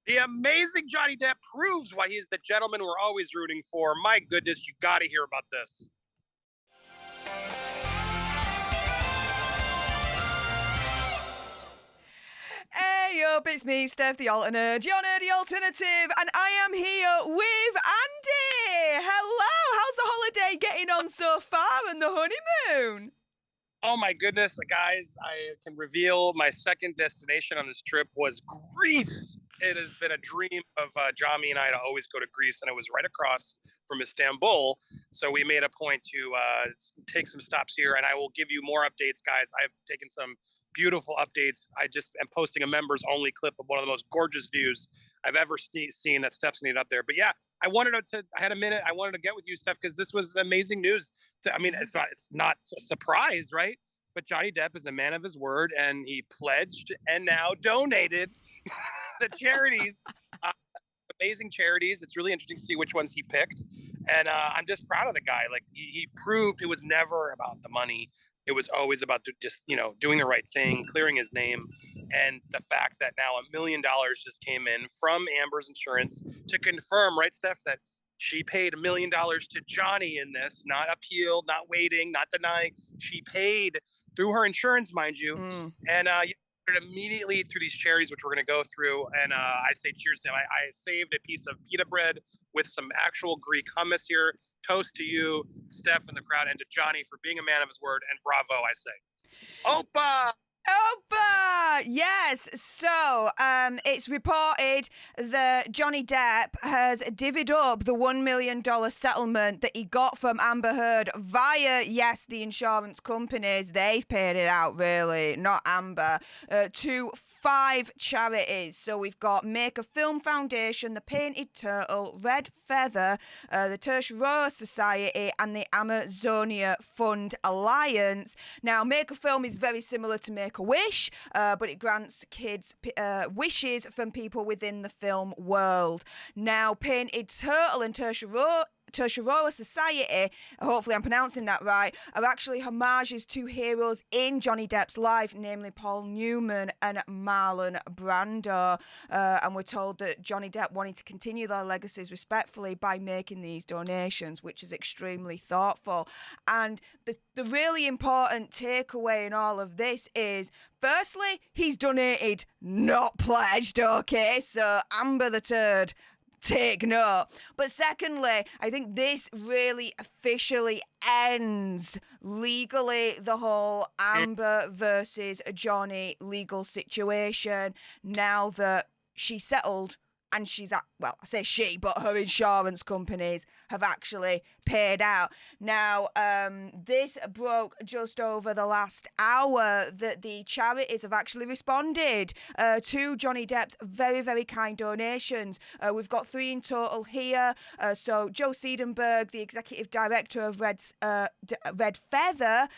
The amazing Johnny Depp proves why he's the gentleman we're always rooting for. My goodness, you got to hear about this. Hey up, it's me, Steph the Alternate, your nerdy alternative, and I am here with Andy. Hello, how's the holiday getting on so far and the honeymoon? Oh my goodness, guys, I can reveal my second destination on this trip was Greece. It has been a dream of Jami and I to always go to Greece, and it was right across from Istanbul. So we made a point to take some stops here, and I will give you more updates, guys. I've taken some beautiful updates. I just am posting a members only clip of one of the most gorgeous views I've ever seen that Steph's needed up there. But yeah, I had a minute. I wanted to get with you, Steph, because this was amazing news. I mean, Yeah. it's not a surprise, right? But Johnny Depp is a man of his word, and he pledged and now donated the charities, uh, amazing charities. It's really interesting to see which ones he picked, and I'm just proud of the guy. Like he proved it was never about the money. It was always about just doing the right thing, clearing his name, and the fact that now $1 million just came in from Amber's insurance to confirm, right, Steph, that she paid $1 million to Johnny in this, not appealed, not waiting, not denying. She paid through her insurance, mind you, Mm. and immediately through these charities, which we're going to go through. And I say cheers to him. I saved a piece of pita bread with some actual Greek hummus here. Toast to you, Steph, and the crowd, and to Johnny for being a man of his word. And bravo, I say. Opa! Opa! Yes. So, it's reported that Johnny Depp has divvied up the $1 million settlement that he got from Amber Heard via, yes, the insurance companies. They've paid it out, really, not Amber, to 5 charities. So we've got Make a Film Foundation, the Painted Turtle, Red Feather, the Tertiary Society, and the Amazonia Fund Alliance. Now, Make a Film is very similar to Make a Wish, but it grants kids wishes from people within the film world. Now, Painted Turtle and Tertiary Society, hopefully I'm pronouncing that right, are actually homages to heroes in Johnny Depp's life, namely Paul Newman and Marlon Brando. And we're told that Johnny Depp wanted to continue their legacies respectfully by making these donations, which is extremely thoughtful. And the really important takeaway in all of this is, firstly, he's donated, not pledged, okay? So Amber the Turd, take note. But secondly, I think this really officially ends legally the whole Amber versus Johnny legal situation now that she settled and she's at, well, I say she, but her insurance companies have actually paid out. Now, this broke just over the last hour that the charities have actually responded to Johnny Depp's very, very kind donations. We've got 3 in total here. So Joe Seidenberg, the executive director of Red Feather,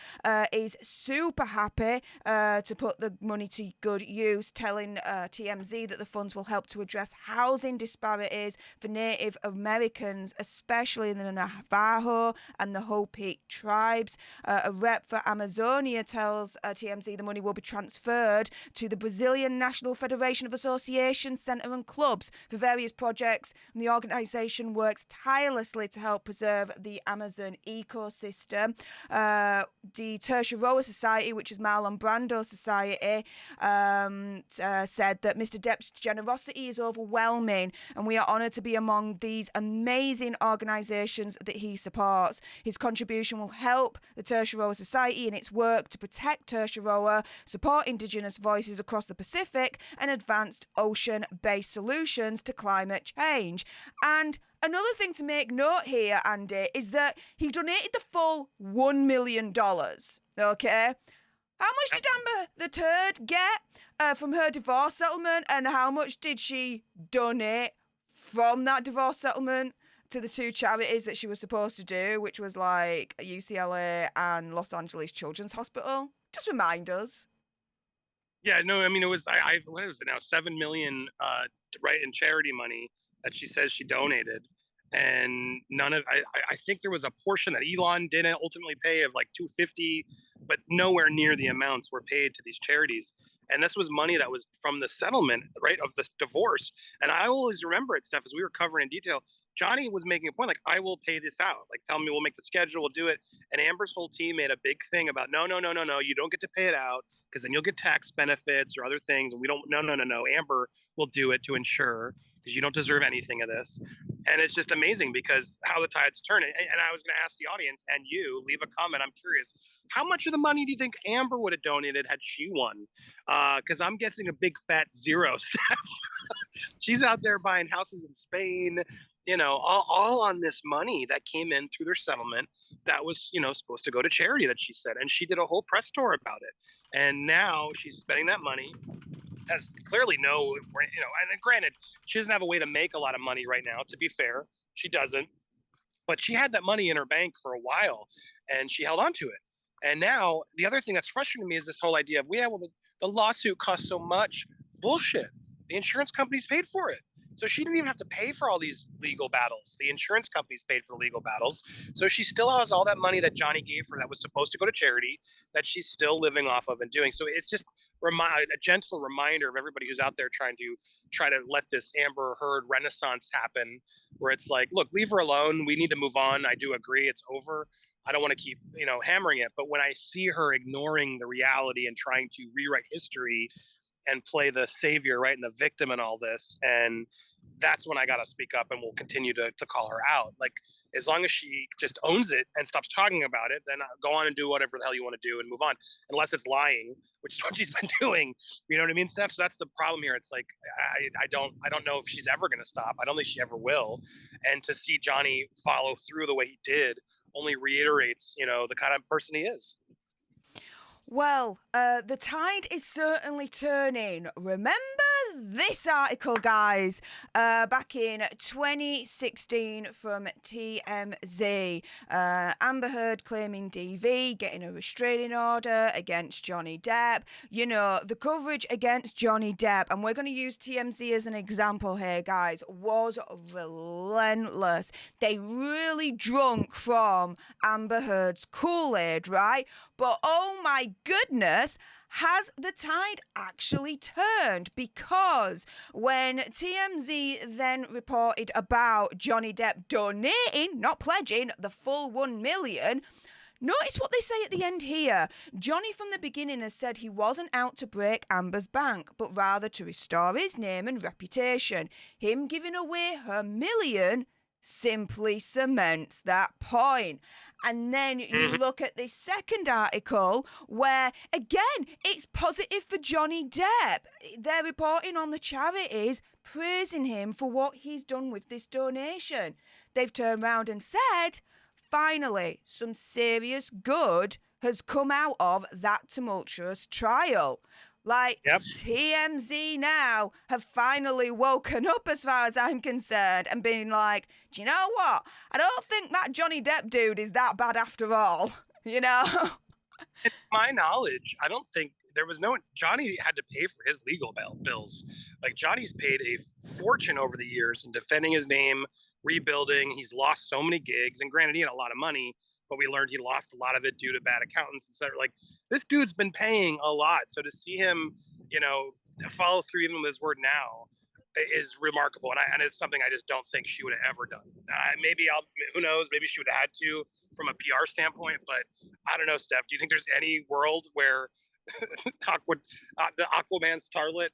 is super happy to put the money to good use, telling TMZ that the funds will help to address housing disparities for Native Americans, especially in the Navajo and the Hopi tribes. A rep for Amazonia tells TMZ the money will be transferred to the Brazilian National Federation of Associations, Centre and Clubs for various projects, and the organisation works tirelessly to help preserve the Amazon ecosystem. The Tertiary Society, which is Marlon Brando Society, said that Mr. Depp's generosity is overwhelming, and we are honoured to be among these amazing organisations that he supports. His contribution will help the Tertiary Society in its work to protect Tertiary, support Indigenous voices across the Pacific, and advanced ocean-based solutions to climate change. And another thing to make note here, Andy, is that he donated the full $1 million. Okay? How much did Amber the Turd get from her divorce settlement, and how much did she donate from that divorce settlement to the 2 charities that she was supposed to do, which was like UCLA and Los Angeles Children's Hospital? Just remind us. Yeah, no, I mean it was I what was it now 7 million right in charity money that she says she donated, and none of I think there was a portion that Elon didn't ultimately pay of like 250, but nowhere near the amounts were paid to these charities. And this was money that was from the settlement, right, of this divorce. And I always remember it, Steph, as we were covering in detail. Johnny was making a point, like, I will pay this out. Like, tell me, we'll make the schedule, we'll do it. And Amber's whole team made a big thing about, no, no, no, no, no, you don't get to pay it out because then you'll get tax benefits or other things. And we don't, no, no, no, no. Amber will do it to ensure because you don't deserve anything of this. And it's just amazing because how the tides turn. And I was going to ask the audience and you, leave a comment. I'm curious, how much of the money do you think Amber would have donated had she won? Because I'm guessing a big fat zero, Steph. She's out there buying houses in Spain, all on this money that came in through their settlement that was, supposed to go to charity, that she said. And she did a whole press tour about it. And now she's spending that money, has clearly no, and granted, she doesn't have a way to make a lot of money right now, to be fair. She doesn't. But she had that money in her bank for a while, and she held on to it. And now, the other thing that's frustrating me is this whole idea of, the lawsuit cost so much. Bullshit. The insurance companies paid for it. So she didn't even have to pay for all these legal battles. The insurance companies paid for the legal battles. So she still has all that money that Johnny gave her that was supposed to go to charity that she's still living off of and doing. So it's just a gentle reminder of everybody who's out there trying to let this Amber Heard renaissance happen, where it's like, look, leave her alone. We need to move on. I do agree. It's over. I don't want to keep, hammering it. But when I see her ignoring the reality and trying to rewrite history and play the savior, right, and the victim in all this, and that's when I got to speak up, and we'll continue to call her out. Like, as long as she just owns it and stops talking about it, then go on and do whatever the hell you want to do and move on, unless it's lying, which is what she's been doing. You know what I mean, Steph? So that's the problem here. It's like, I don't know if she's ever going to stop. I don't think she ever will. And to see Johnny follow through the way he did only reiterates, the kind of person he is. Well, the tide is certainly turning. Remember this article, guys, back in 2016 from TMZ. Amber Heard claiming DV, getting a restraining order against Johnny Depp. The coverage against Johnny Depp, and we're going to use TMZ as an example here, guys, was relentless. They really drunk from Amber Heard's Kool-Aid, right? But oh my goodness, has the tide actually turned? Because when TMZ then reported about Johnny Depp donating, not pledging, the full $1 million, notice what they say at the end here. Johnny from the beginning has said he wasn't out to break Amber's bank, but rather to restore his name and reputation. Him giving away her $1 million simply cements that point. And then you look at this second article where, again, it's positive for Johnny Depp. They're reporting on the charities, praising him for what he's done with this donation. They've turned around and said, finally, some serious good has come out of that tumultuous trial. Yep. TMZ now have finally woken up, as far as I'm concerned, and been like, do you know what? I don't think that Johnny Depp dude is that bad after all, In my knowledge, I don't think Johnny had to pay for his legal bills. Like, Johnny's paid a fortune over the years in defending his name, rebuilding. He's lost so many gigs, and granted, he had a lot of money, but we learned he lost a lot of it due to bad accountants, etc. Like, this dude's been paying a lot. So to see him, to follow through even with his word now is remarkable. And it's something I just don't think she would have ever done. Who knows? Maybe she would have had to from a PR standpoint, but I don't know, Steph. Do you think there's any world where the Aquaman starlet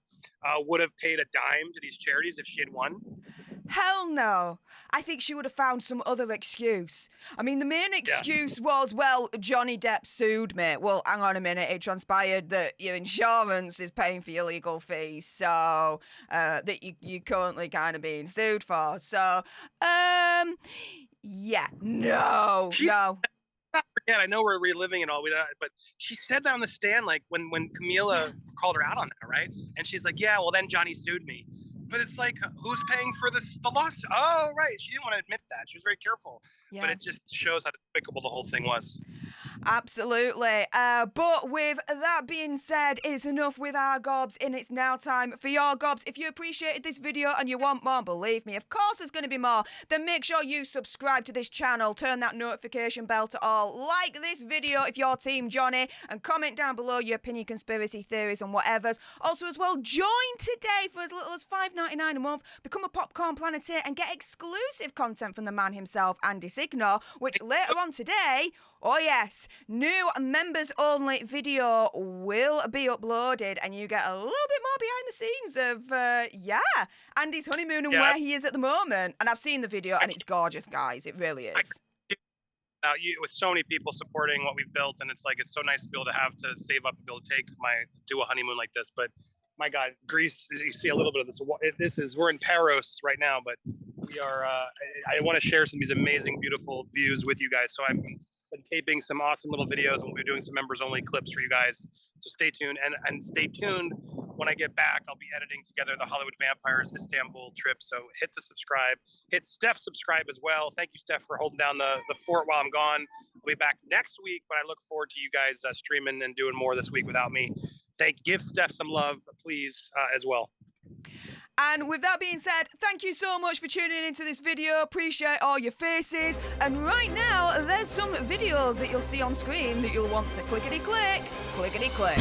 would have paid a dime to these charities if she had won? Hell no. I think she would have found some other excuse. I mean, the main excuse was, well, Johnny Depp sued me. Well, hang on a minute. It transpired that your insurance is paying for your legal fees, so that you're currently kind of being sued for. So, yeah, no. Forget, I know we're reliving it all, but she said that on the stand, like when Camila called her out on that, right? And she's like, yeah, well, then Johnny sued me. But it's like, who's paying for the loss? Oh, right. She didn't want to admit that. She was very careful. Yeah. But it just shows how despicable the whole thing was. Absolutely. But with that being said, it's enough with our gobs, and it's now time for your gobs. If you appreciated this video and you want more, believe me, of course there's going to be more, then make sure you subscribe to this channel, turn that notification bell to all, like this video if you're Team Johnny, and comment down below your opinion, conspiracy theories, and whatever's. Also, as well, join today for as little as $5.99 a month, become a Popcorn Planeteer, and get exclusive content from the man himself, Andy Signor, which later on today, oh yes, new members only video will be uploaded, and you get a little bit more behind the scenes of Andy's honeymoon and where he is at the moment. And I've seen the video and it's gorgeous, guys. It really is. Now, with so many people supporting what we've built, and it's like it's so nice to be able to save up and be able to do a honeymoon like this. But my God, Greece, you see a little bit of this. We're in Paros right now, but we are. I want to share some of these amazing, beautiful views with you guys. So I'm been taping some awesome little videos, and we'll be doing some members only clips for you guys. So stay tuned, and stay tuned. When I get back, I'll be editing together the Hollywood Vampires Istanbul trip. So hit the subscribe, hit Steph subscribe as well. Thank you, Steph, for holding down the fort while I'm gone. I'll be back next week, but I look forward to you guys streaming and doing more this week without me. Give Steph some love, please, as well. And with that being said, thank you so much for tuning into this video. Appreciate all your faces. And right now, there's some videos that you'll see on screen that you'll want to clickety-click, clickety-click.